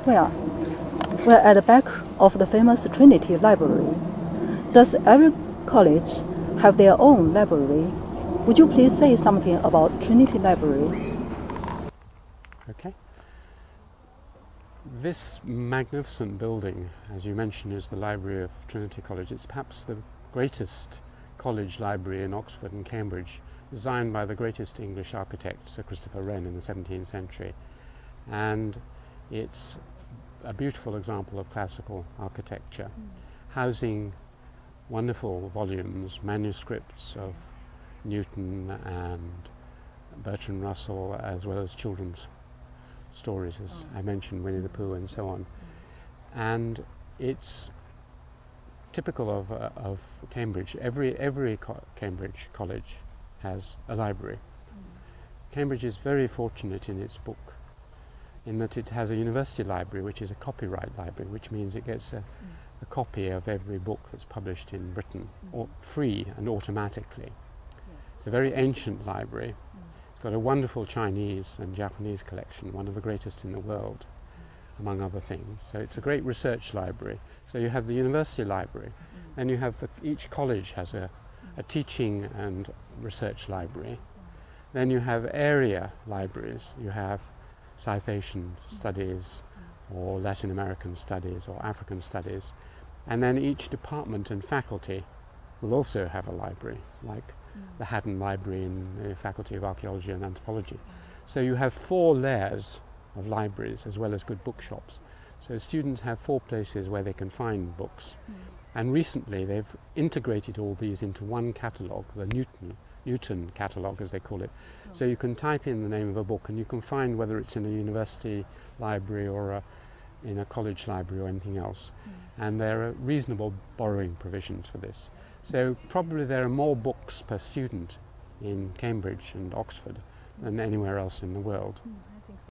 Well, we're at the back of the famous Trinity Library. Does every college have their own library? Would you please say something about Trinity Library? Okay. This magnificent building, as you mentioned, is the library of Trinity College. It's perhaps the greatest college library in Oxford and Cambridge, designed by the greatest English architect, Sir Christopher Wren, in the 17th century. And it's a beautiful example of classical architecture, housing wonderful volumes, manuscripts of Newton and Bertrand Russell, as well as children's stories, as I mentioned, Winnie the Pooh and so on. And it's typical of Cambridge. Every Cambridge college has a library. Cambridge is very fortunate in its book, in that it has a university library, which is a copyright library, which means it gets a copy of every book that's published in Britain, or free and automatically. It's a very ancient library. It's got a wonderful Chinese and Japanese collection, one of the greatest in the world, among other things. So it's a great research library. So you have the university library, then you have each college has a teaching and research library. Then you have area libraries. You have South Asian studies, or Latin American studies, or African studies. And then each department and faculty will also have a library, like the Haddon Library in the Faculty of Archaeology and Anthropology. So you have 4 layers of libraries as well as good bookshops. So students have 4 places where they can find books. And recently they've integrated all these into one catalogue, the Newton catalogue as they call it. So you can type in the name of a book and you can find whether it's in a university library or in a college library or anything else. And there are reasonable borrowing provisions for this. So probably there are more books per student in Cambridge and Oxford than anywhere else in the world.